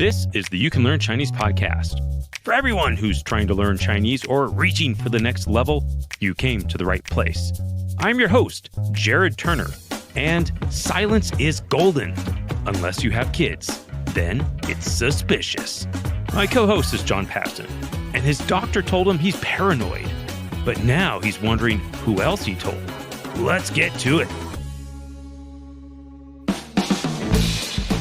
This is the You Can Learn Chinese podcast. For everyone who's trying to learn Chinese or reaching for the next level, you came to the right place. I'm your host, Jared Turner, and silence is golden. Unless you have kids, then it's suspicious. My co-host is John Paston, and his doctor told him he's paranoid. But now he's wondering who else he told. Let's get to it.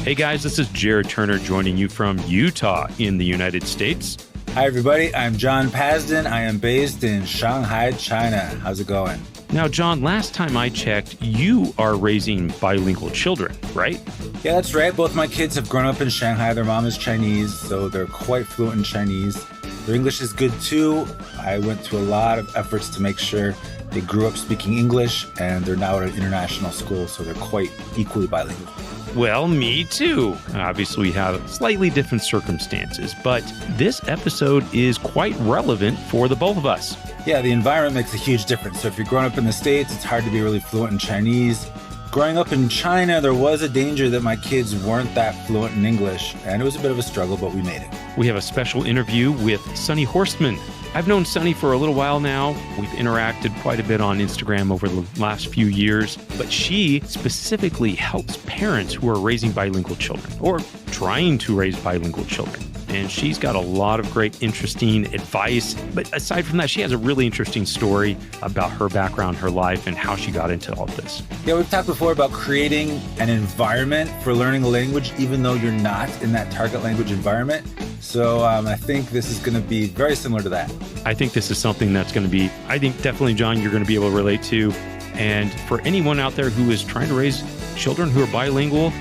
Hey guys, this is Jared Turner joining you from Utah in the United States. Hi everybody, I'm John Pasden. I am based in Shanghai, China. How's it going? Now, John, last time I checked, you are raising bilingual children, right? Yeah, that's right. Both my kids have grown up in Shanghai. Their mom is Chinese, so they're quite fluent in Chinese. Their English is good too. I went to a lot of efforts to make sure they grew up speaking English, and they're now at an international school, so they're quite equally bilingual. Well, me too. Obviously, we have slightly different circumstances, but this episode is quite relevant for the both of us. Yeah, the environment makes a huge difference. So if you're growing up in the States, it's hard to be really fluent in Chinese. Growing up in China, there was a danger that my kids weren't that fluent in English, and it was a bit of a struggle, but we made it. We have a special interview with Sunny Horstman. I've known Sunny for a little while now. We've interacted quite a bit on Instagram over the last few years, but she specifically helps parents who are raising bilingual children or trying to raise bilingual children. And she's got a lot of great, interesting advice. But aside from that, she has a really interesting story about her background, her life, and how she got into all of this. Yeah, we've talked before about creating an environment for learning a language, even though you're not in that target language environment. So I think this is going to be very similar to that. I think this is something that's going to be, I think definitely, John, you're going to be able to relate to. And for anyone out there who is trying to raise children who are bilingual,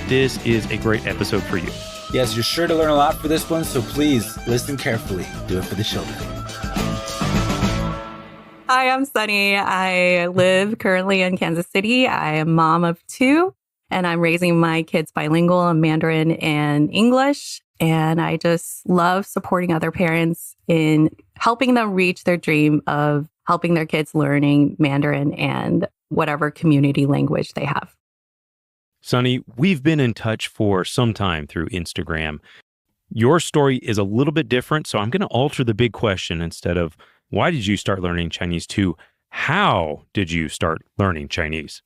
this is a great episode for you. Yes, you're sure to learn a lot for this one, so please listen carefully. Do it for the children. Hi, I'm Sunny. I live currently in Kansas City. I am mom of two, and I'm raising my kids bilingual in Mandarin and English. And I just love supporting other parents in helping them reach their dream of helping their kids learning Mandarin and whatever community language they have. Sunny, we've been in touch for some time through Instagram. Your story is a little bit different, so I'm going to alter the big question. Instead of why did you start learning Chinese to how did you start learning Chinese?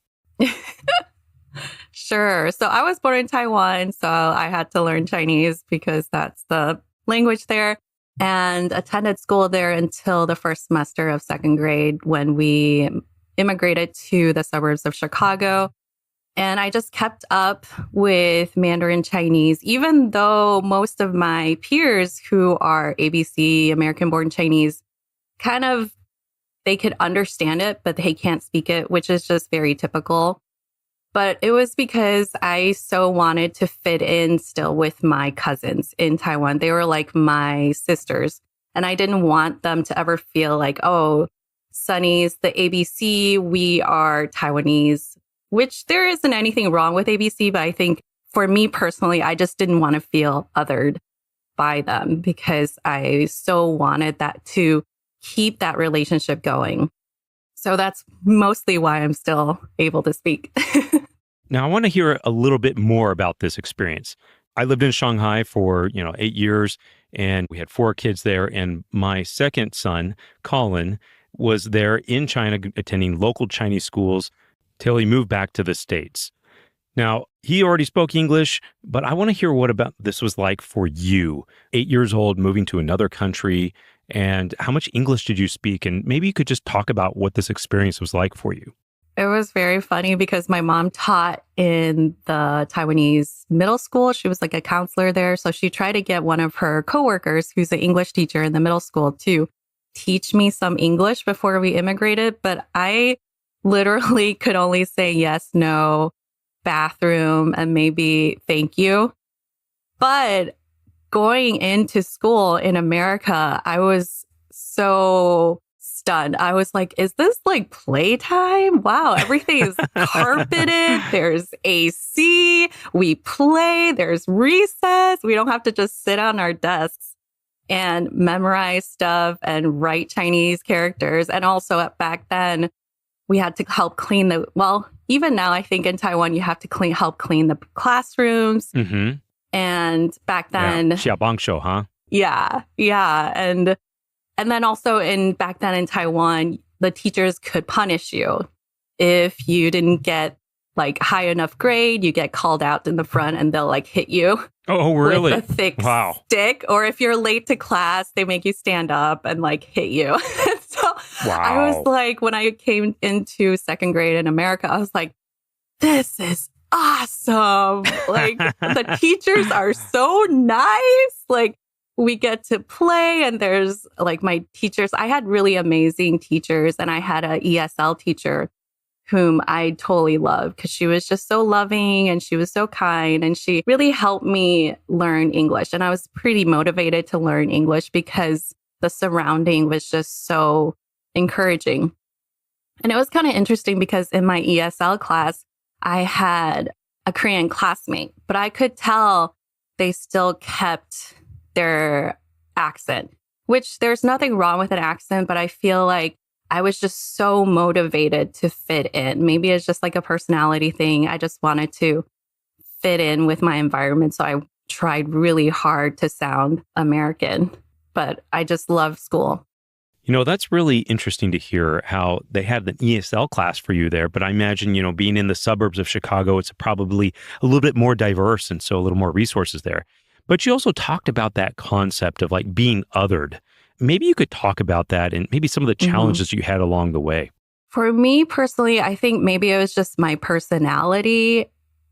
Sure. So I was born in Taiwan, so I had to learn Chinese because that's the language there, and attended school there until the first semester of second grade when we immigrated to the suburbs of Chicago. And I just kept up with Mandarin Chinese, even though most of my peers who are ABC, American-born Chinese, they could understand it, but they can't speak it, which is just very typical. But it was because I so wanted to fit in still with my cousins in Taiwan. They were like my sisters. And I didn't want them to ever feel like, oh, Sunny's the ABC, we are Taiwanese. Which there isn't anything wrong with ABC, but I think for me personally, I just didn't want to feel othered by them because I so wanted that to keep that relationship going. So that's mostly why I'm still able to speak. Now, I want to hear a little bit more about this experience. I lived in Shanghai for, 8 years, and we had 4 kids there. And my second son, Colin, was there in China attending local Chinese schools till he moved back to the States. Now, he already spoke English, but I want to hear what about this was like for you, 8 years old, moving to another country, and how much English did you speak? And maybe you could just talk about what this experience was like for you. It was very funny because my mom taught in the Taiwanese middle school. She was like a counselor there. So she tried to get one of her coworkers, who's an English teacher in the middle school, to teach me some English before we immigrated. But I literally could only say yes, no, bathroom, and maybe thank you. But going into school in America, I was so stunned. I was like, is this like playtime? Wow, everything is carpeted. There's AC. We play. There's recess. We don't have to just sit on our desks and memorize stuff and write Chinese characters. And also back then, we had to help clean even now, I think in Taiwan, you have to help clean the classrooms. Mm-hmm. And back Yeah. then, 小帮手, huh? yeah, yeah. And then also back then in Taiwan, the teachers could punish you if you didn't get like high enough grade. You get called out in the front and they'll like hit you Oh, really? with a thick Wow. stick. Or if you're late to class, they make you stand up and like hit you. So I was Wow. like, when I came into second grade in America, I was like, this is awesome. Like the teachers are so nice. Like we get to play and there's like my teachers. I had really amazing teachers and I had a ESL teacher whom I totally loved because she was just so loving and she was so kind and she really helped me learn English. And I was pretty motivated to learn English because the surrounding was just so encouraging. And it was kind of interesting because in my ESL class, I had a Korean classmate, but I could tell they still kept their accent, which there's nothing wrong with an accent, but I feel like I was just so motivated to fit in. Maybe it's just like a personality thing. I just wanted to fit in with my environment. So I tried really hard to sound American, but I just love school. You know, that's really interesting to hear how they had an ESL class for you there. But I imagine, you know, being in the suburbs of Chicago, it's probably a little bit more diverse and so a little more resources there. But you also talked about that concept of like being othered. Maybe you could talk about that and maybe some of the challenges you had along the way. For me personally, I think maybe it was just my personality.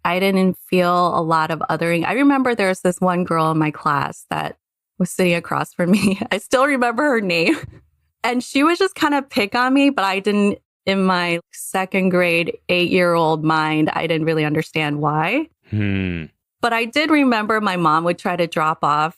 I didn't feel a lot of othering. I remember there was this one girl in my class that was sitting across from me. I still remember her name. And she would just kind of pick on me, but I didn't, in my second grade, 8-year-old mind, I didn't really understand why. But I did remember my mom would try to drop off.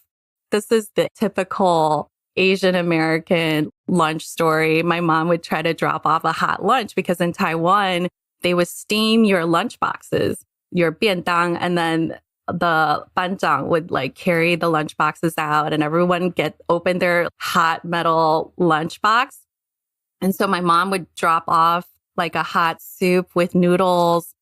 This is the typical Asian American lunch story. My mom would try to drop off a hot lunch because in Taiwan, they would steam your lunch boxes, your 便当, and then the banzhang would like carry the lunch boxes out and everyone open their hot metal lunch box. And so my mom would drop off like a hot soup with noodles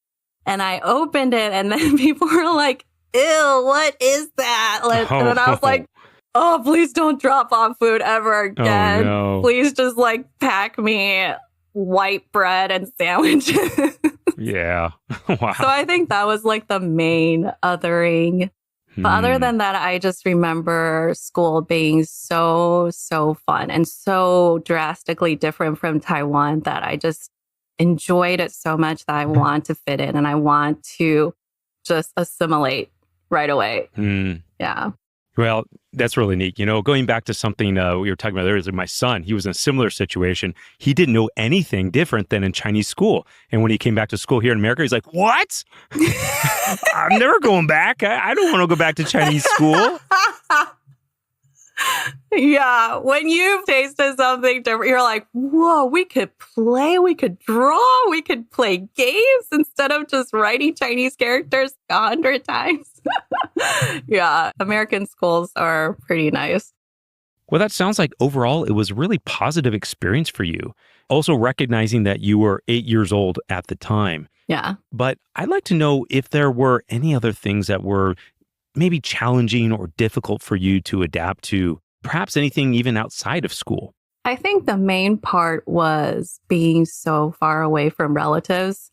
and I opened it and then people were like, ew, what is that? Like, and then I was like, oh, please don't drop off food ever again. Oh, no. Please just like pack me white bread and sandwiches. Yeah. Wow. So I think that was like the main othering. But other than that, I just remember school being so fun and so drastically different from Taiwan that I just enjoyed it so much that I want to fit in and I want to just assimilate right away. Yeah. Well, that's really neat. You know, going back to something we were talking about earlier, my son, he was in a similar situation. He didn't know anything different than in Chinese school. And when he came back to school here in America, he's like, what? I'm never going back. I don't want to go back to Chinese school. Yeah, when you've tasted something different, you're like, whoa, we could play, we could draw, we could play games instead of just writing Chinese characters 100 times. Yeah, American schools are pretty nice. Well, that sounds like overall it was a really positive experience for you. Also recognizing that you were 8 years old at the time. Yeah. But I'd like to know if there were any other things that were maybe challenging or difficult for you to adapt to, perhaps anything even outside of school. I think the main part was being so far away from relatives.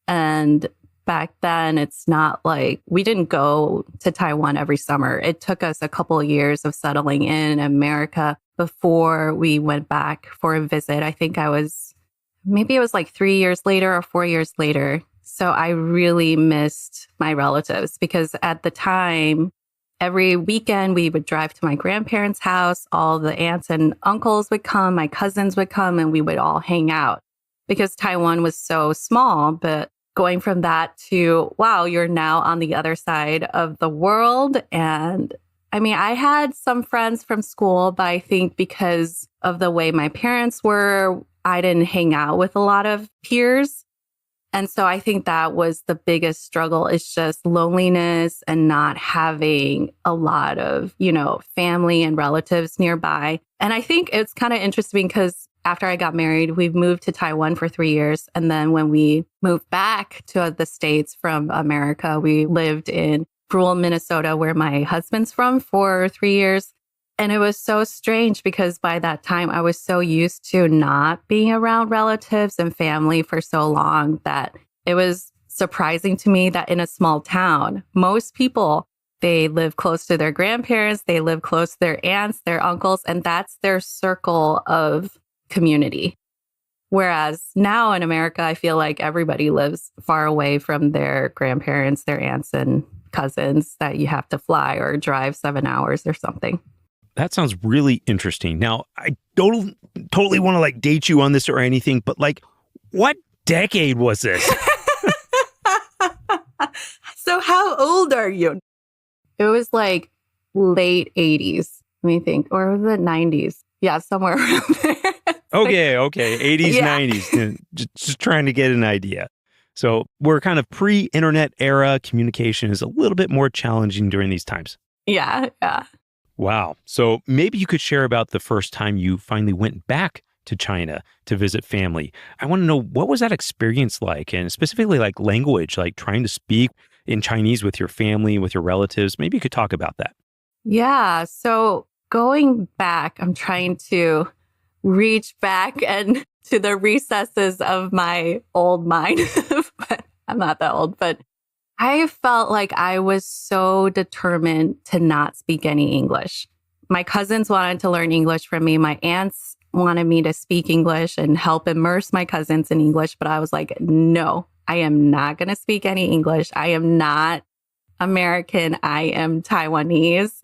And back then, it's not like we didn't go to Taiwan every summer. It took us a couple of years of settling in America before we went back for a visit. I think maybe it was like 3 years later or 4 years later. So I really missed my relatives because at the time, every weekend we would drive to my grandparents' house. All the aunts and uncles would come, my cousins would come, and we would all hang out because Taiwan was so small. But going from that to, wow, you're now on the other side of the world. And I mean, I had some friends from school, but I think because of the way my parents were, I didn't hang out with a lot of peers. And so I think that was the biggest struggle is just loneliness and not having a lot of, family and relatives nearby. And I think it's kind of interesting because after I got married, we moved to Taiwan for 3 years. And then when we moved back to the States from America, we lived in rural Minnesota, where my husband's from, for 3 years. And it was so strange because by that time I was so used to not being around relatives and family for so long that it was surprising to me that in a small town, most people, they live close to their grandparents, they live close to their aunts, their uncles, and that's their circle of community. Whereas now in America, I feel like everybody lives far away from their grandparents, their aunts and cousins, that you have to fly or drive 7 hours or something. That sounds really interesting. Now, I don't totally want to like date you on this or anything, but like, what decade was this? So how old are you? It was like late 80s, let me think. Or was it 90s? Yeah, somewhere around there. Okay. 80s, Yeah. 90s. Just trying to get an idea. So we're kind of pre-internet era. Communication is a little bit more challenging during these times. Yeah. Wow. So maybe you could share about the first time you finally went back to China to visit family. I want to know, what was that experience like? And specifically like language, like trying to speak in Chinese with your family, with your relatives. Maybe you could talk about that. Yeah. So going back, I'm trying to reach back and to the recesses of my old mind. But I'm not that old, but I felt like I was so determined to not speak any English. My cousins wanted to learn English from me. My aunts wanted me to speak English and help immerse my cousins in English. But I was like, no, I am not going to speak any English. I am not American. I am Taiwanese.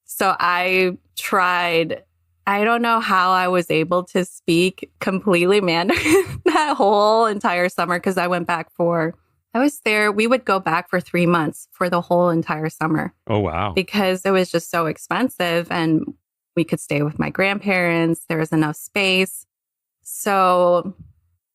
So I tried. I don't know how I was able to speak completely Mandarin that whole entire summer because I was there. We would go back for 3 months for the whole entire summer. Oh, wow. Because it was just so expensive and we could stay with my grandparents. There was enough space. So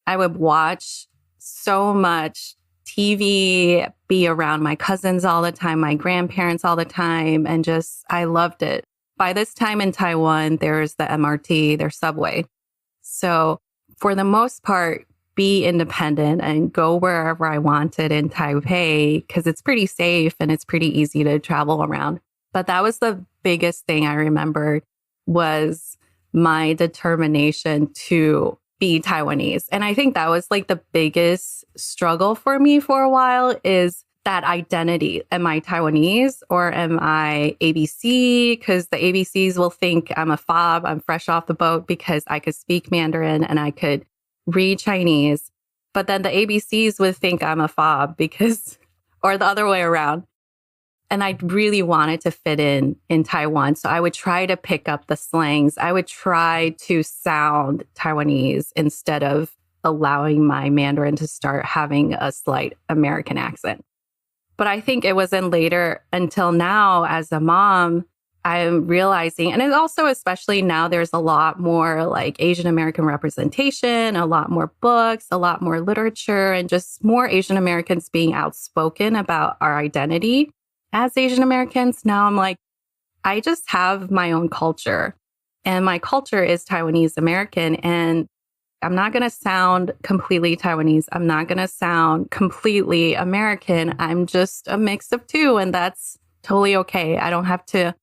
I would watch so much TV, be around my cousins all the time, my grandparents all the time, and I loved it. By this time in Taiwan, there's the MRT, there's subway. So for the most part, be independent and go wherever I wanted in Taipei because it's pretty safe and it's pretty easy to travel around. But that was the biggest thing I remember was my determination to be Taiwanese. And I think that was like the biggest struggle for me for a while is that identity. Am I Taiwanese or am I ABC? Because the ABCs will think I'm a fob. I'm fresh off the boat because I could speak Mandarin and I could read Chinese. But then the ABCs would think I'm a fob or the other way around. And I really wanted to fit in Taiwan. So I would try to pick up the slangs. I would try to sound Taiwanese instead of allowing my Mandarin to start having a slight American accent. But I think it wasn't later until now as a mom, I'm realizing, and it also, especially now, there's a lot more like Asian American representation, a lot more books, a lot more literature, and just more Asian Americans being outspoken about our identity as Asian Americans. Now I'm like, I just have my own culture and my culture is Taiwanese American. And I'm not going to sound completely Taiwanese. I'm not going to sound completely American. I'm just a mix of two. And that's totally okay. I don't have to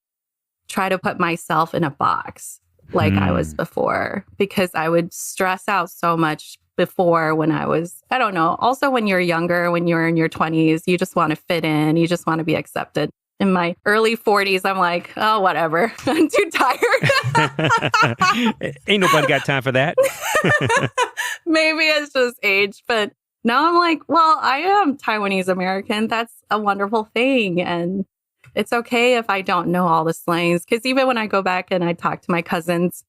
try to put myself in a box like I was before because I would stress out so much before when I was, I don't know. Also, when you're younger, when you're in your 20s, you just want to fit in. You just want to be accepted. In my early 40s, I'm like, oh, whatever. I'm too tired. Ain't nobody got time for that. Maybe it's just age. But now I'm like, well, I am Taiwanese American. That's a wonderful thing. And it's okay if I don't know all the slangs. Because even when I go back and I talk to my cousins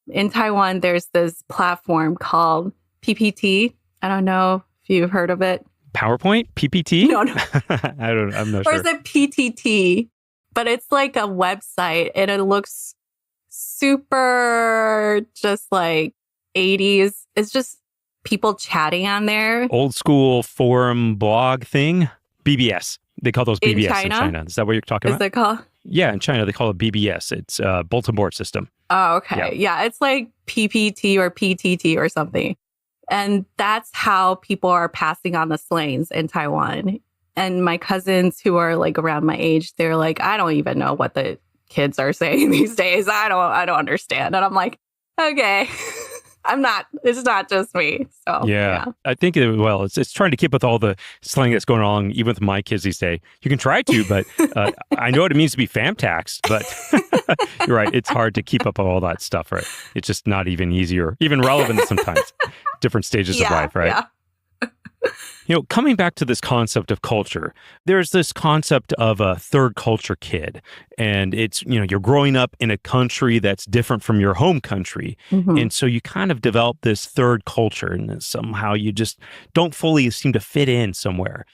in Taiwan, there's this platform called PPT. I don't know if you've heard of it. PowerPoint? PPT? No. I'm not sure. Or is it PTT? But it's like a website and it looks super just like 80s. It's just people chatting on there. Old school forum blog thing? BBS. They call those BBS in China? China. Is that what you're talking about? Is it called? Yeah, in China, they call it BBS. It's a bulletin board system. Oh, okay. Yeah, it's like PPT or PTT or something. And that's how people are passing on the slangs in Taiwan. And my cousins who are like around my age, they're like, I don't even know what the kids are saying these days. I don't understand. And I'm like, okay, it's not just me. So Yeah. I think, it's trying to keep with all the slang that's going on, even with my kids these days. You can try to, but I know what it means to be famtaxed, but you're right. It's hard to keep up with all that stuff, right? It's just not even easy or even relevant sometimes. Different stages of life, right? Yeah. Coming back to this concept of culture, there's this concept of a third culture kid. And it's, you're growing up in a country that's different from your home country. Mm-hmm. And so you kind of develop this third culture and somehow you just don't fully seem to fit in somewhere.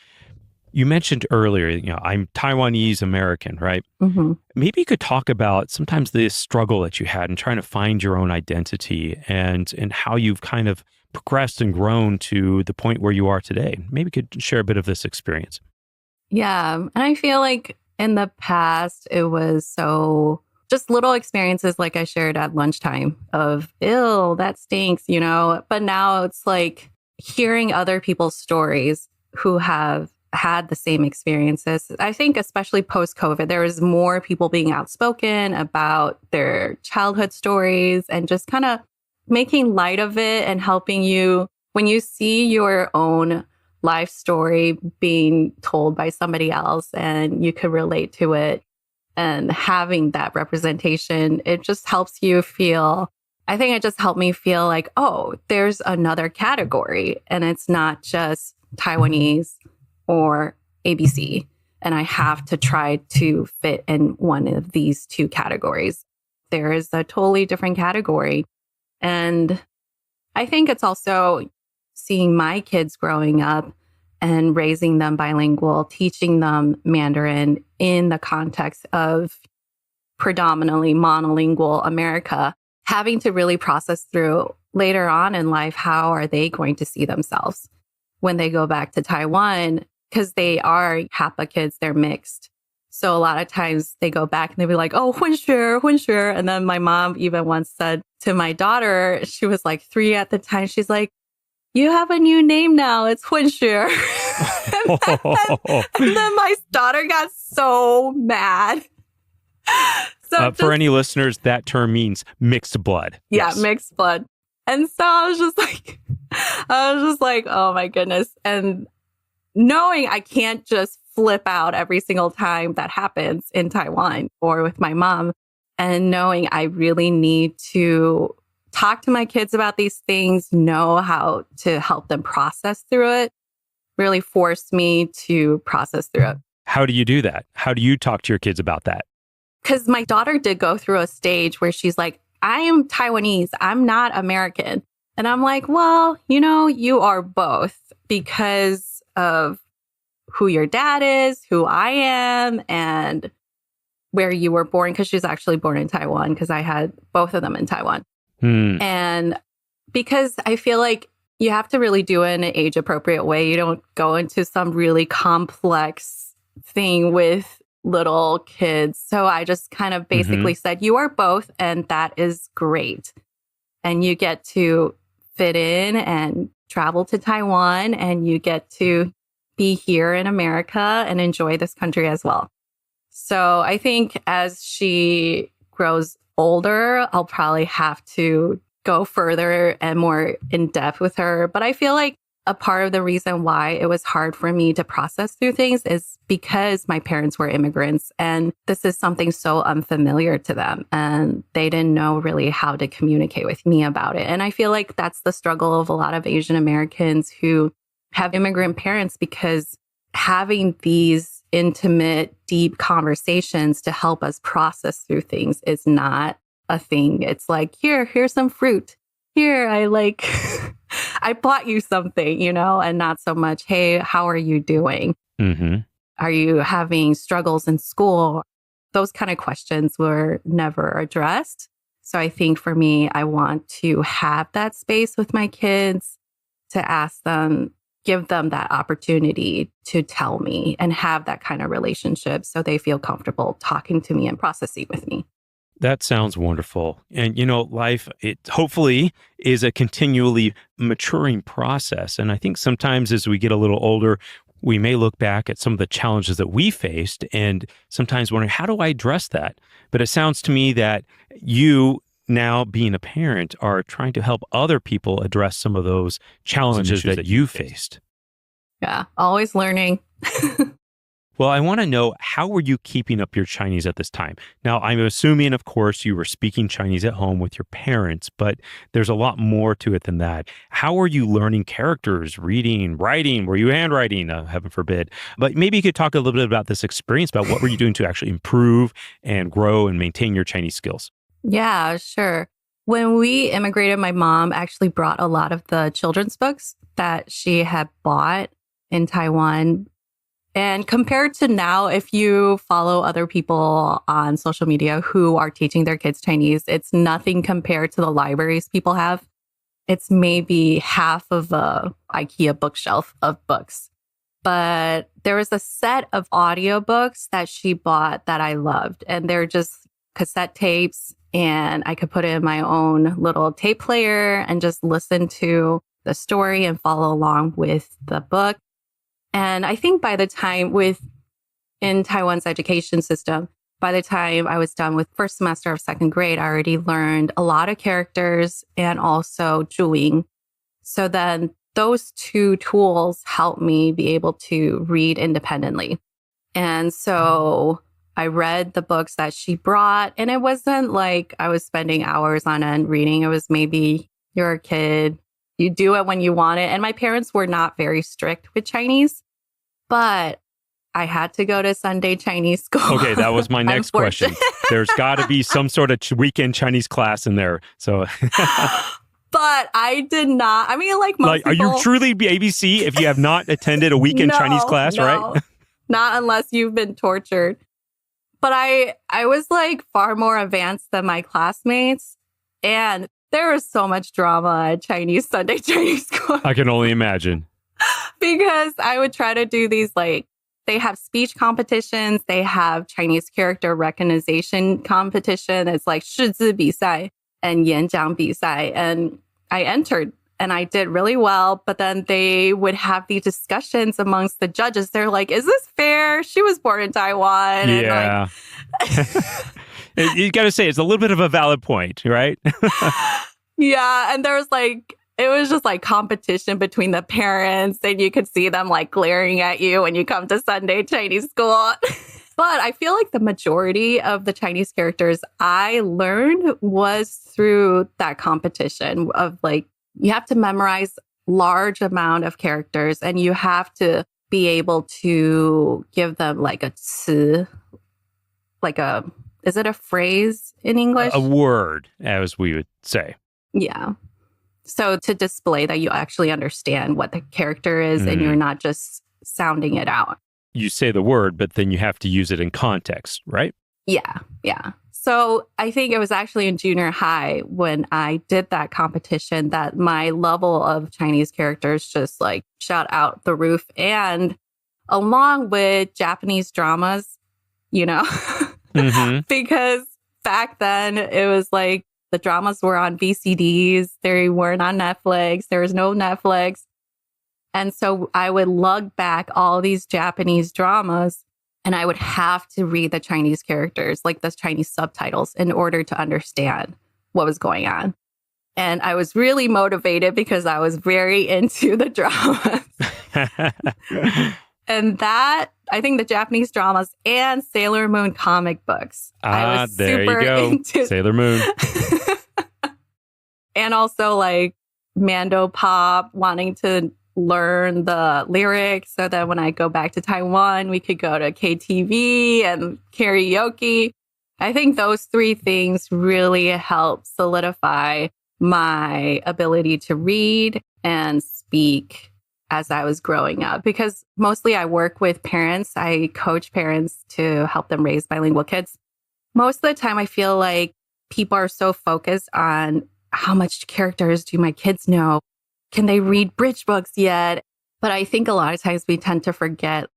You mentioned earlier, I'm Taiwanese American, right? Mm-hmm. Maybe you could talk about sometimes this struggle that you had in trying to find your own identity and how you've kind of progressed and grown to the point where you are today. Maybe you could share a bit of this experience. Yeah. And I feel like in the past, it was so just little experiences like I shared at lunchtime of, ew, that stinks, But now it's like hearing other people's stories who have had the same experiences. I think especially post-COVID, there was more people being outspoken about their childhood stories and just kind of making light of it and helping you when you see your own life story being told by somebody else and you can relate to it and having that representation, it just helps you feel, I think it just helped me feel like, oh, there's another category and it's not just Taiwanese or ABC. And I have to try to fit in one of these two categories. There is a totally different category. And I think it's also seeing my kids growing up and raising them bilingual, teaching them Mandarin in the context of predominantly monolingual America, having to really process through later on in life, how are they going to see themselves when they go back to Taiwan? Because they are Hapa kids, they're mixed. So a lot of times they go back and they'll be like, oh, 混血, 混血. And then my mom even once said to my daughter, she was like 3 at the time, she's like, you have a new name now. It's 混血. And then my daughter got so mad. For any listeners, that term means mixed blood. Yeah, Yes. mixed blood. And so I was just like, oh my goodness. And knowing I can't just flip out every single time that happens in Taiwan or with my mom, and knowing I really need to talk to my kids about these things, know how to help them process through it, really forced me to process through it. How do you do that? How do you talk to your kids about that? Because my daughter did go through a stage where she's like, I am Taiwanese, I'm not American. And I'm like, well, you are both because of who your dad is, who I am, and where you were born, because she's actually born in Taiwan, because I had both of them in Taiwan. And because I feel like you have to really do it in an age appropriate way. You don't go into some really complex thing with little kids. So I just kind of basically said, you are both, and that is great. And you get to fit in and travel to Taiwan, and you get to be here in America and enjoy this country as well. So I think as she grows older, I'll probably have to go further and more in depth with her. But I feel like a part of the reason why it was hard for me to process through things is because my parents were immigrants and this is something so unfamiliar to them and they didn't know really how to communicate with me about it. And I feel like that's the struggle of a lot of Asian Americans who have immigrant parents, because having these intimate, deep conversations to help us process through things is not a thing. It's like, here's some fruit. Here, I bought you something, and not so much, hey, how are you doing? Mm-hmm. Are you having struggles in school? Those kind of questions were never addressed. So I think for me, I want to have that space with my kids to ask them, give them that opportunity to tell me and have that kind of relationship so they feel comfortable talking to me and processing with me. That sounds wonderful. And, life, it hopefully is a continually maturing process. And I think sometimes as we get a little older, we may look back at some of the challenges that we faced and sometimes wonder, how do I address that? But it sounds to me that you, now being a parent, are trying to help other people address some of those challenges that you faced. Yeah, always learning. Well, I want to know, how were you keeping up your Chinese at this time? Now, I'm assuming, of course, you were speaking Chinese at home with your parents, but there's a lot more to it than that. How are you learning characters, reading, writing? Were you handwriting? Heaven forbid. But maybe you could talk a little bit about this experience, about what were you doing to actually improve and grow and maintain your Chinese skills? Yeah, sure. When we immigrated, my mom actually brought a lot of the children's books that she had bought in Taiwan. And compared to now, if you follow other people on social media who are teaching their kids Chinese, it's nothing compared to the libraries people have. It's maybe half of a IKEA bookshelf of books. But there was a set of audiobooks that she bought that I loved. And they're just cassette tapes. And I could put it in my own little tape player and just listen to the story and follow along with the book. And I think by the time in Taiwan's education system, by the time I was done with first semester of second grade, I already learned a lot of characters and also zhuing. So then those two tools helped me be able to read independently. And so I read the books that she brought, and it wasn't like I was spending hours on end reading. It was maybe, you're a kid, you do it when you want it. And my parents were not very strict with Chinese, but I had to go to Sunday Chinese school. Okay, that was my next question. There's got to be some sort of weekend Chinese class in there. So, but I did not. I mean, like most people, are you truly ABC if you have not attended a weekend Chinese class, right? Not unless you've been tortured. But I was like far more advanced than my classmates, and there was so much drama at Sunday Chinese school. I can only imagine. Because I would try to do these, like, they have speech competitions, they have Chinese character recognition competition. It's like 识字比赛 and 演讲比赛. And I entered and I did really well. But then they would have these discussions amongst the judges. They're like, is this fair? She was born in Taiwan. Yeah. And like, you got to say, it's a little bit of a valid point, right? Yeah. And there was like, it was just like competition between the parents, and you could see them like glaring at you when you come to Sunday Chinese school. But I feel like the majority of the Chinese characters I learned was through that competition of like, you have to memorize large amount of characters, and you have to be able to give them like a 词, like is it a phrase in English? A word, as we would say. Yeah. So to display that you actually understand what the character is and you're not just sounding it out. You say the word, but then you have to use it in context, right? Yeah, yeah. So I think it was actually in junior high when I did that competition that my level of Chinese characters just like shot out the roof. And along with Japanese dramas, because back then it was like, the dramas were on VCDs. They weren't on Netflix. There was no Netflix. And so I would lug back all these Japanese dramas, and I would have to read the Chinese characters, like the Chinese subtitles, in order to understand what was going on. And I was really motivated because I was very into the dramas. And that, I think the Japanese dramas and Sailor Moon comic books. I was there super you go. into Sailor Moon. And also like Mando Pop, wanting to learn the lyrics so that when I go back to Taiwan, we could go to KTV and karaoke. I think those three things really help solidify my ability to read and speak as I was growing up, because mostly I work with parents. I coach parents to help them raise bilingual kids. Most of the time, I feel like people are so focused on how much characters do my kids know? Can they read bridge books yet? But I think a lot of times we tend to forget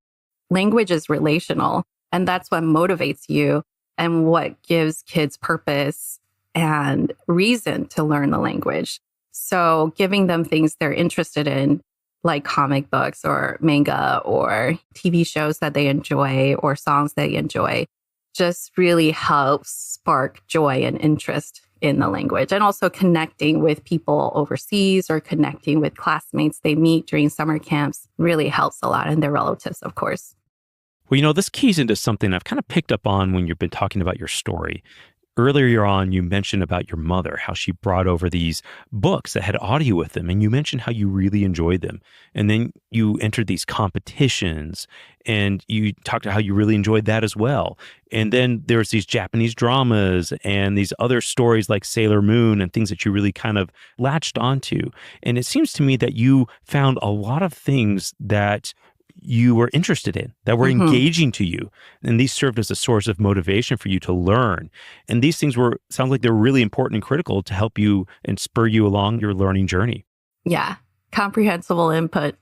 language is relational, and that's what motivates you and what gives kids purpose and reason to learn the language. So giving them things they're interested in, like comic books or manga or TV shows that they enjoy or songs they enjoy just really helps spark joy and interest in the language. And also connecting with people overseas or connecting with classmates they meet during summer camps really helps a lot, and their relatives, of course. Well, this keys into something I've kind of picked up on when you've been talking about your story. Earlier on, you mentioned about your mother, how she brought over these books that had audio with them, and you mentioned how you really enjoyed them. And then you entered these competitions, and you talked about how you really enjoyed that as well. And then there's these Japanese dramas and these other stories like Sailor Moon and things that you really kind of latched onto. And it seems to me that you found a lot of things that you were interested in, that were engaging to you. And these served as a source of motivation for you to learn. And these things sounds like they're really important and critical to help you and spur you along your learning journey. Yeah. Comprehensible input.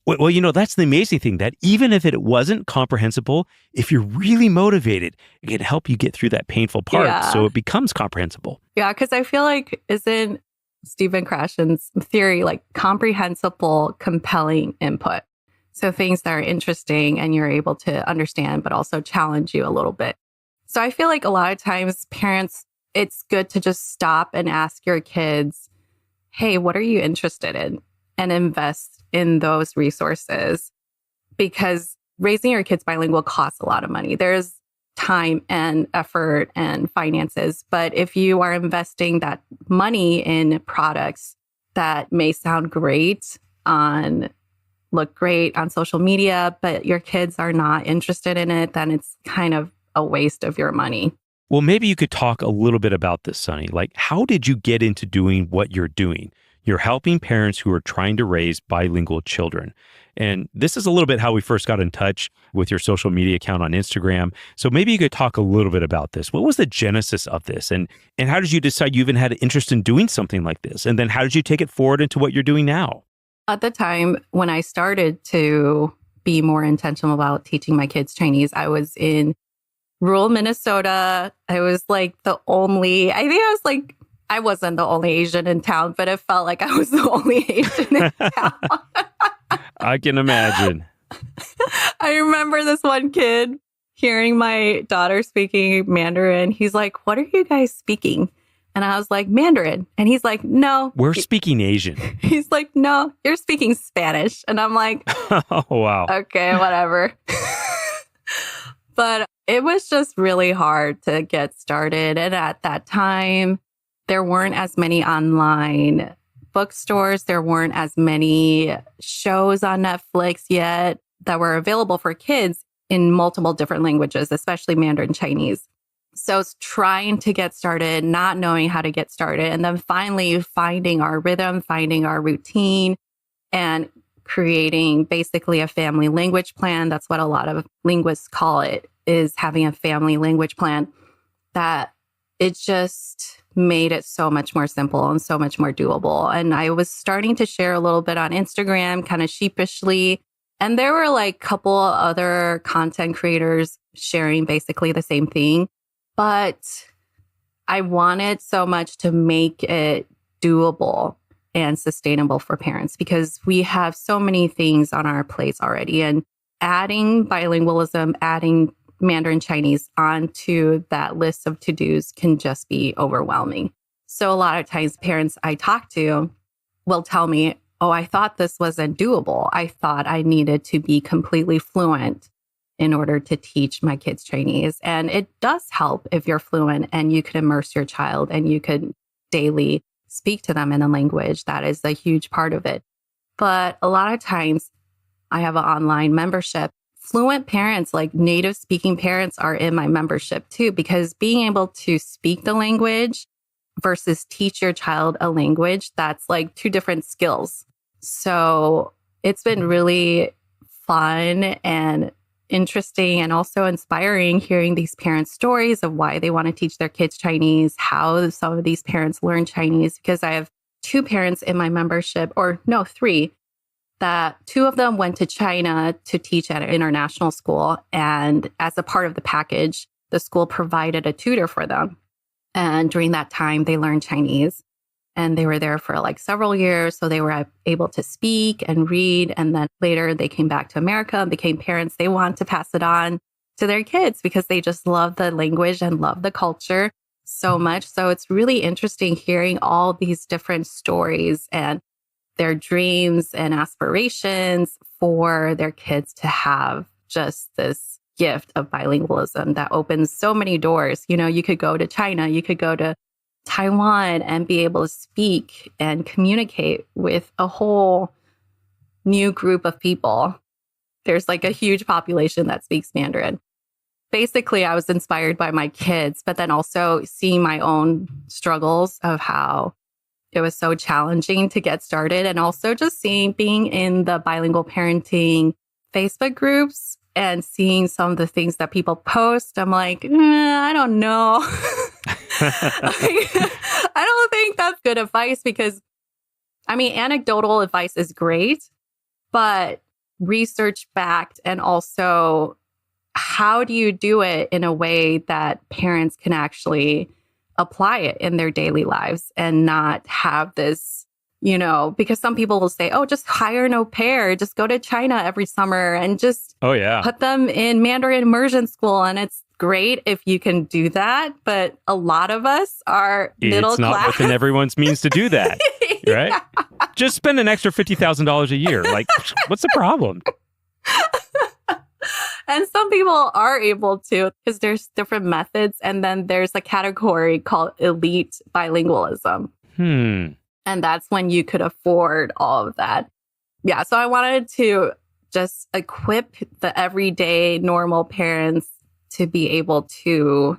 Well, that's the amazing thing, that even if it wasn't comprehensible, if you're really motivated, it can help you get through that painful part. So it becomes comprehensible. Yeah, because I feel like, isn't Stephen Krashen's theory like comprehensible, compelling input? So things that are interesting and you're able to understand, but also challenge you a little bit. So I feel like a lot of times parents, it's good to just stop and ask your kids, hey, what are you interested in? And invest in those resources, because raising your kids bilingual costs a lot of money. There's time and effort and finances. But if you are investing that money in products that may look great on social media, but your kids are not interested in it, then it's kind of a waste of your money. Well, maybe you could talk a little bit about this, Sunny. Like, how did you get into doing what you're doing? You're helping parents who are trying to raise bilingual children. And this is a little bit how we first got in touch with your social media account on Instagram. So maybe you could talk a little bit about this. What was the genesis of this? And how did you decide you even had an interest in doing something like this? And then how did you take it forward into what you're doing now? At the time when I started to be more intentional about teaching my kids Chinese, I was in rural Minnesota. I was like I wasn't the only Asian in town, but it felt like I was the only Asian in town. I can imagine. I remember this one kid hearing my daughter speaking Mandarin. He's like, what are you guys speaking? And I was like, Mandarin. And he's like, no. We're speaking Asian. He's like, no, you're speaking Spanish. And I'm like, oh, wow. Okay, whatever. But it was just really hard to get started. And at that time, there weren't as many online bookstores. There weren't as many shows on Netflix yet that were available for kids in multiple different languages, especially Mandarin Chinese. So it's trying to get started, not knowing how to get started, and then finally finding our rhythm, finding our routine, and creating basically a family language plan. That's what a lot of linguists call it, is having a family language plan. That it just made it so much more simple and so much more doable. And I was starting to share a little bit on Instagram, kind of sheepishly. And there were like a couple other content creators sharing basically the same thing. But I wanted so much to make it doable and sustainable for parents, because we have so many things on our plates already. And adding bilingualism, adding Mandarin Chinese onto that list of to-dos can just be overwhelming. So a lot of times parents I talk to will tell me, oh, I thought this wasn't doable. I thought I needed to be completely fluent in order to teach my kids Chinese. And it does help if you're fluent and you could immerse your child and you could daily speak to them in a language. That is a huge part of it. But a lot of times I have an online membership. Fluent parents, like native speaking parents, are in my membership too, because being able to speak the language versus teach your child a language, that's like two different skills. So it's been really fun and interesting and also inspiring hearing these parents' stories of why they want to teach their kids Chinese, how some of these parents learn Chinese, because I have two parents in my membership, or no, three, that two of them went to China to teach at an international school. And as a part of the package, the school provided a tutor for them. And during that time, they learned Chinese. and they were there for like several years. So they were able to speak and read. And then later they came back to America and became parents. They want to pass it on to their kids because they just love the language and love the culture so much. So it's really interesting hearing all these different stories and their dreams and aspirations for their kids to have just this gift of bilingualism that opens so many doors. You know, you could go to China, you could go to Taiwan and be able to speak and communicate with a whole new group of people. There's like a huge population that speaks Mandarin. Basically, I was inspired by my kids, but then also seeing my own struggles of how it was so challenging to get started. And also just being in the bilingual parenting Facebook groups and seeing some of the things that people post. I'm like, I don't know. I don't think that's good advice because, I mean, anecdotal advice is great, but research backed and also how do you do it in a way that parents can actually apply it in their daily lives and not have this, you know, because some people will say, oh, just hire an au pair, just go to China every summer and just put them in Mandarin immersion school. And it's great if you can do that. But a lot of us are middle class. It's not within everyone's means to do that, right? Yeah. Just spend an extra $50,000 a year. Like, what's the problem? And some people are able to because there's different methods. And then there's a category called elite bilingualism. And that's when you could afford all of that. Yeah. So I wanted to just equip the everyday normal parents to be able to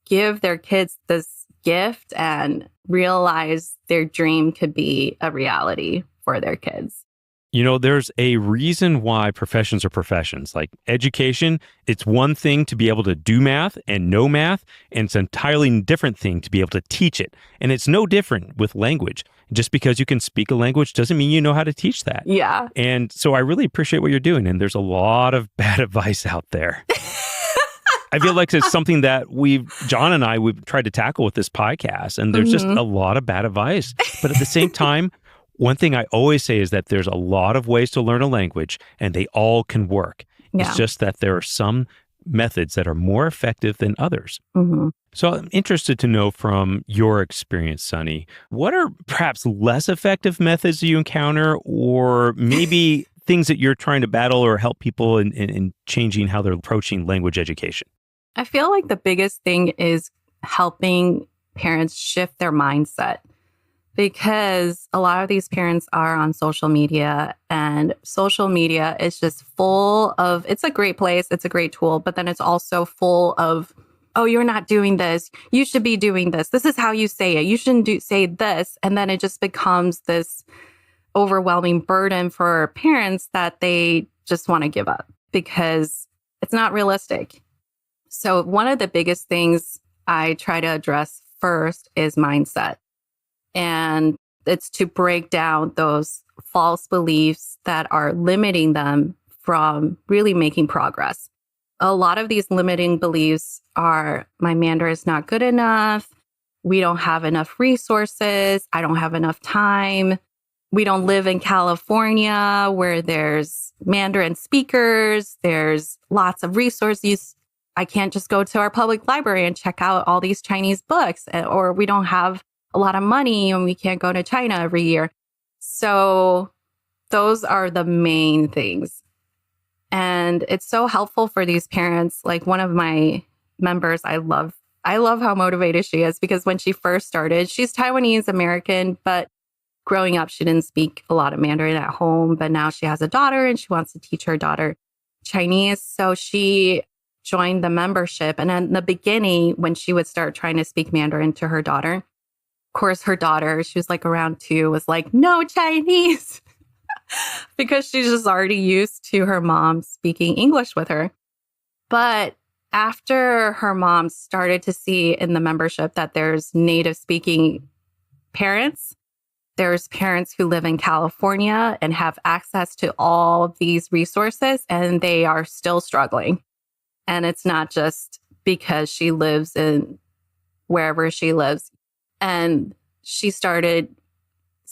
give their kids this gift and realize their dream could be a reality for their kids. You know, there's a reason why professions are professions. Like education, it's one thing to be able to do math and know math, and it's an entirely different thing to be able to teach it. And it's no different with language. Just because you can speak a language doesn't mean you know how to teach that. Yeah. And so I really appreciate what you're doing. And there's a lot of bad advice out there. I feel like it's something that John and we've tried to tackle with this podcast. And there's just a lot of bad advice. But at the same time, one thing I always say is that there's a lot of ways to learn a language and they all can work. Yeah. It's just that there are some methods that are more effective than others. So I'm interested to know from your experience, Sunny, what are perhaps less effective methods you encounter or maybe things that you're trying to battle or help people in changing how they're approaching language education? I feel like the biggest thing is helping parents shift their mindset. Because a lot of these parents are on social media and social media is just full of, it's a great place, it's a great tool, but then it's also full of, oh, you're not doing this. You should be doing this. This is how you say it. You shouldn't say this. And then it just becomes this overwhelming burden for parents that they just want to give up because it's not realistic. So one of the biggest things I try to address first is mindset. And it's to break down those false beliefs that are limiting them from really making progress. A lot of these limiting beliefs are, my Mandarin is not good enough. We don't have enough resources. I don't have enough time. We don't live in California where there's Mandarin speakers. There's lots of resources. I can't just go to our public library and check out all these Chinese books, or we don't have a lot of money and we can't go to China every year. So those are the main things. And it's so helpful for these parents. Like one of my members, I love how motivated she is because when she first started, she's Taiwanese American, but growing up, she didn't speak a lot of Mandarin at home. But now she has a daughter and she wants to teach her daughter Chinese. So she joined the membership. And in the beginning, when she would start trying to speak Mandarin to her daughter, of course, her daughter, she was like around 2, was like, no Chinese, because she's just already used to her mom speaking English with her. But after her mom started to see in the membership that there's native speaking parents, there's parents who live in California and have access to all of these resources, and they are still struggling. And it's not just because she lives in wherever she lives. And she started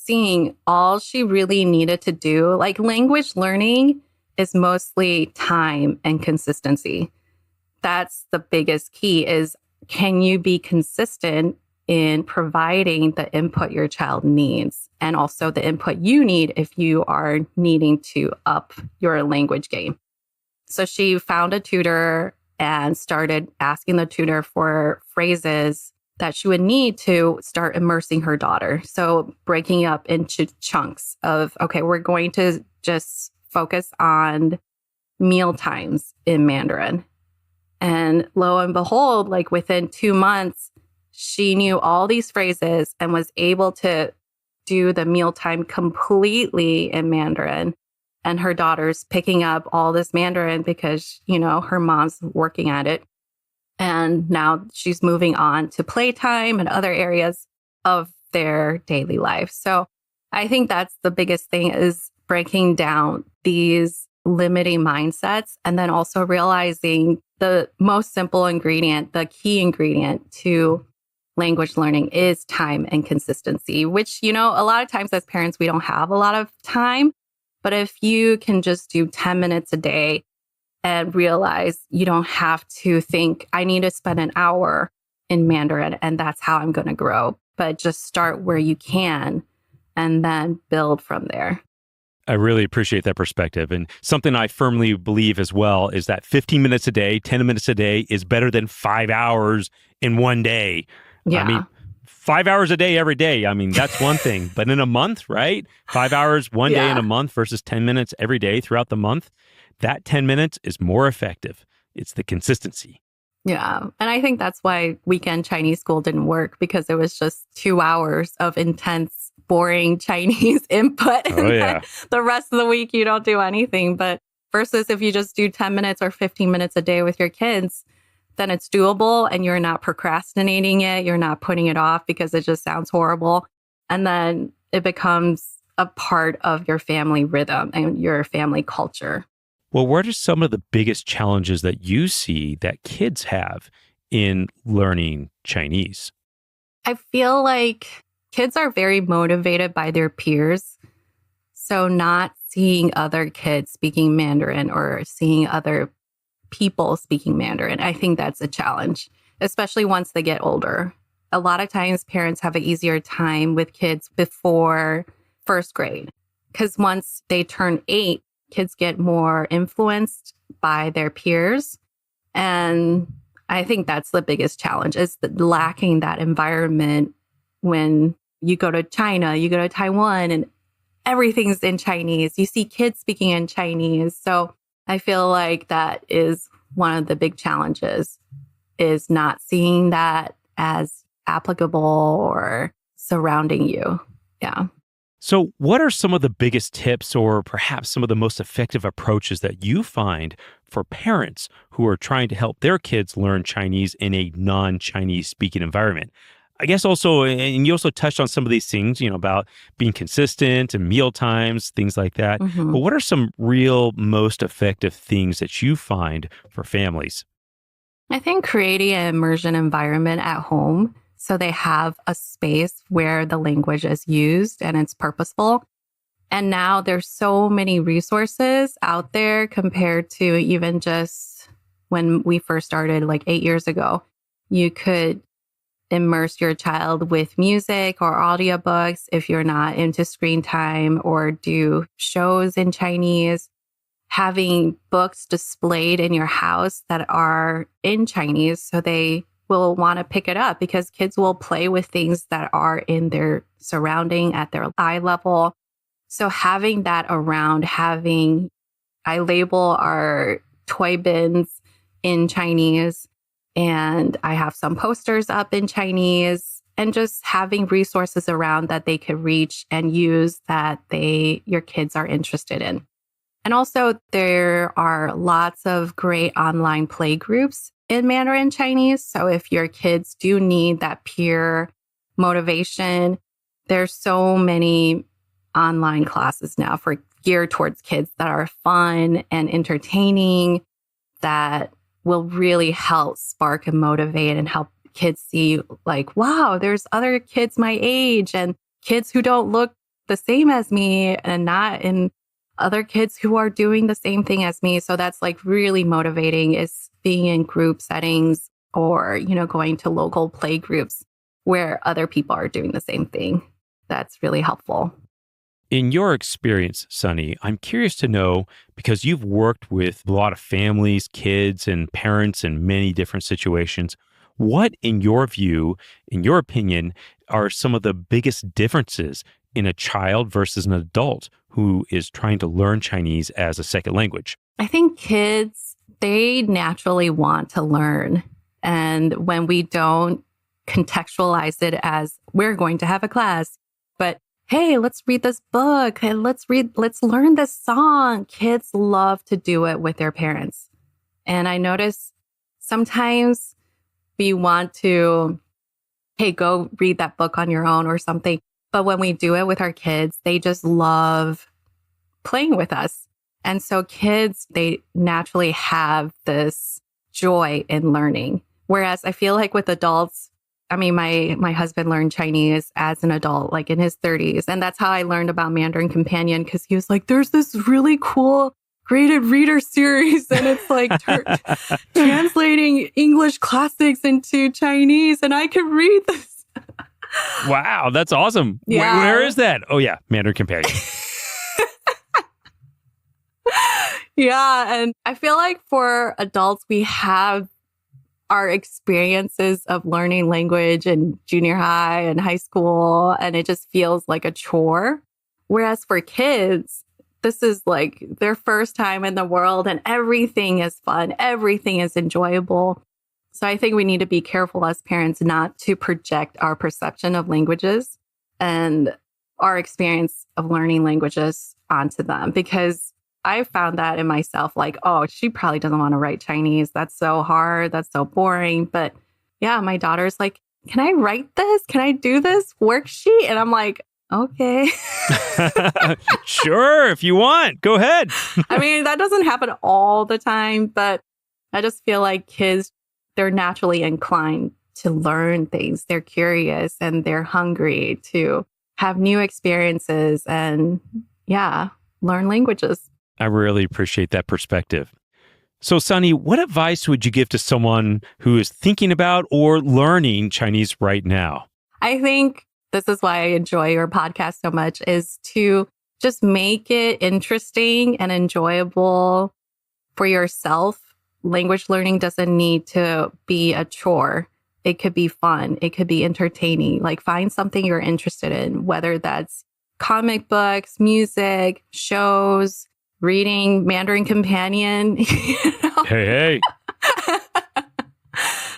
seeing all she really needed to do, like language learning is mostly time and consistency. That's the biggest key is can you be consistent in providing the input your child needs and also the input you need if you are needing to up your language game. So she found a tutor and started asking the tutor for phrases that she would need to start immersing her daughter. So breaking up into chunks of, okay, we're going to just focus on meal times in Mandarin. And lo and behold, like within 2 months, she knew all these phrases and was able to do the mealtime completely in Mandarin. And her daughter's picking up all this Mandarin because, her mom's working at it. And now she's moving on to playtime and other areas of their daily life. So I think that's the biggest thing is breaking down these limiting mindsets and then also realizing the most simple ingredient, the key ingredient to language learning is time and consistency, which, a lot of times as parents, we don't have a lot of time. But if you can just do 10 minutes a day and realize you don't have to think, I need to spend an hour in Mandarin and that's how I'm going to grow. But just start where you can and then build from there. I really appreciate that perspective. And something I firmly believe as well is that 15 minutes a day, 10 minutes a day is better than 5 hours in one day. Yeah. I mean, 5 hours a day every day. I mean, that's one thing. But in a month, right? 5 hours one day in a month versus 10 minutes every day throughout the month. That 10 minutes is more effective. It's the consistency. Yeah. And I think that's why weekend Chinese school didn't work because it was just 2 hours of intense, boring Chinese input. Oh, yeah. The rest of the week, you don't do anything. But versus if you just do 10 minutes or 15 minutes a day with your kids, then it's doable and you're not procrastinating it. You're not putting it off because it just sounds horrible. And then it becomes a part of your family rhythm and your family culture. Well, what are some of the biggest challenges that you see that kids have in learning Chinese? I feel like kids are very motivated by their peers. So not seeing other kids speaking Mandarin or seeing other people speaking Mandarin, I think that's a challenge, especially once they get older. A lot of times parents have an easier time with kids before first grade because once they turn 8, kids get more influenced by their peers. And I think that's the biggest challenge is lacking that environment when you go to China, you go to Taiwan, and everything's in Chinese. You see kids speaking in Chinese. So I feel like that is one of the big challenges is not seeing that as applicable or surrounding you. Yeah. So what are some of the biggest tips or perhaps some of the most effective approaches that you find for parents who are trying to help their kids learn Chinese in a non-Chinese speaking environment? I guess also, and you also touched on some of these things, about being consistent and meal times, things like that. Mm-hmm. But what are some real most effective things that you find for families? I think creating an immersion environment at home so they have a space where the language is used and it's purposeful. And now there's so many resources out there compared to even just when we first started like 8 years ago. You could immerse your child with music or audiobooks if you're not into screen time, or do shows in Chinese. Having books displayed in your house that are in Chinese so they will want to pick it up because kids will play with things that are in their surrounding at their eye level. So having that around, I label our toy bins in Chinese, and I have some posters up in Chinese, and just having resources around that they could reach and use that your kids are interested in. And also there are lots of great online play groups in Mandarin Chinese. So if your kids do need that peer motivation, there's so many online classes now geared towards kids that are fun and entertaining that will really help spark and motivate and help kids see like, wow, there's other kids my age and kids who don't look the same as me and not in other kids who are doing the same thing as me. So that's like really motivating, is being in group settings or, going to local play groups where other people are doing the same thing. That's really helpful. In your experience, Sunny, I'm curious to know, because you've worked with a lot of families, kids, and parents in many different situations, what, in your view, in your opinion, are some of the biggest differences in a child versus an adult who is trying to learn Chinese as a second language? I think kids, they naturally want to learn. And when we don't contextualize it as we're going to have a class, but hey, let's read this book and let's learn this song. Kids love to do it with their parents. And I notice sometimes we want to, hey, go read that book on your own or something. But when we do it with our kids, they just love playing with us. And so kids, they naturally have this joy in learning. Whereas I feel like with adults, I mean, my husband learned Chinese as an adult, like in his 30s. And that's how I learned about Mandarin Companion, because he was like, there's this really cool graded reader series. And it's like translating English classics into Chinese. And I can read this. Wow, that's awesome. Yeah. Where is that? Oh, yeah, Mandarin Companion. Yeah. And I feel like for adults, we have our experiences of learning language in junior high and high school, and it just feels like a chore. Whereas for kids, this is like their first time in the world and everything is fun. Everything is enjoyable. So I think we need to be careful as parents not to project our perception of languages and our experience of learning languages onto them, because I found that in myself, like, oh, she probably doesn't want to write Chinese. That's so hard. That's so boring. But yeah, my daughter's like, can I write this? Can I do this worksheet? And I'm like, okay. Sure, if you want, go ahead. I mean, that doesn't happen all the time, but I just feel like kids, they're naturally inclined to learn things. They're curious and they're hungry to have new experiences and, yeah, learn languages. I really appreciate that perspective. So, Sunny, what advice would you give to someone who is thinking about or learning Chinese right now? I think this is why I enjoy your podcast so much, is to just make it interesting and enjoyable for yourself. Language learning doesn't need to be a chore. It could be fun. It could be entertaining. Like, find something you're interested in, whether that's comic books, music, shows, reading Mandarin Companion. Hey.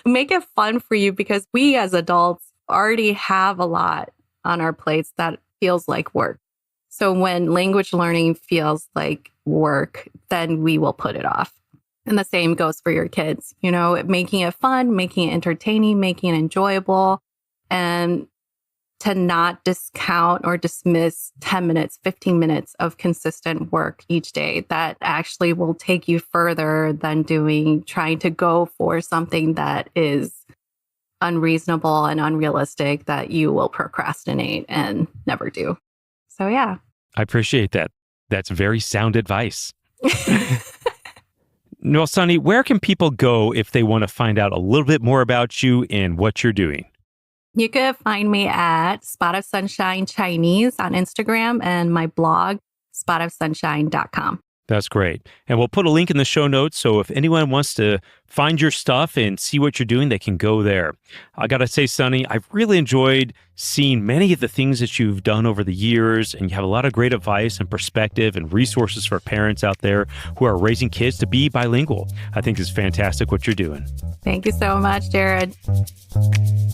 Make it fun for you, because we as adults already have a lot on our plates that feels like work. So when language learning feels like work, then we will put it off. And the same goes for your kids, making it fun, making it entertaining, making it enjoyable, and to not discount or dismiss 10 minutes, 15 minutes of consistent work each day. That actually will take you further than trying to go for something that is unreasonable and unrealistic that you will procrastinate and never do. So, yeah. I appreciate that. That's very sound advice. Well, Sunny, where can people go if they want to find out a little bit more about you and what you're doing? You can find me at Spot of Sunshine Chinese on Instagram and my blog, spotofsunshine.com. That's great. And we'll put a link in the show notes, so if anyone wants to find your stuff and see what you're doing, they can go there. I got to say, Sunny, I've really enjoyed seeing many of the things that you've done over the years, and you have a lot of great advice and perspective and resources for parents out there who are raising kids to be bilingual. I think it's fantastic what you're doing. Thank you so much, Jared.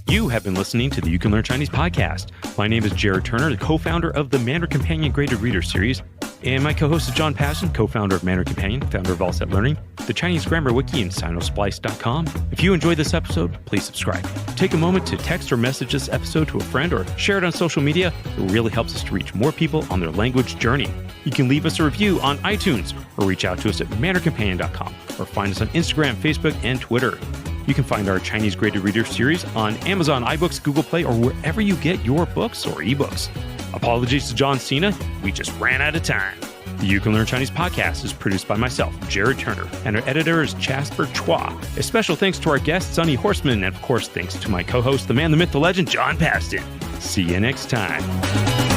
You have been listening to the You Can Learn Chinese podcast. My name is Jared Turner, the co-founder of the Mandarin Companion Graded Reader Series, and my co-host is John Passon, co-founder of Mandarin Companion, founder of All Set Learning, the Chinese Grammar Wiki, and sinosplice.com. If you enjoyed this episode, please subscribe. Take a moment to text or message this episode to a friend or share it on social media. It really helps us to reach more people on their language journey. You can leave us a review on iTunes or reach out to us at mandarincompanion.com or find us on Instagram, Facebook, and Twitter. You can find our Chinese Graded Reader series on Amazon, iBooks, Google Play, or wherever you get your books or ebooks. Apologies to John Cena. We just ran out of time. The You Can Learn Chinese podcast is produced by myself, Jared Turner, and our editor is Jasper Chua. A special thanks to our guest, Sunny Horseman, and of course, thanks to my co-host, the man, the myth, the legend, John Paston. See you next time.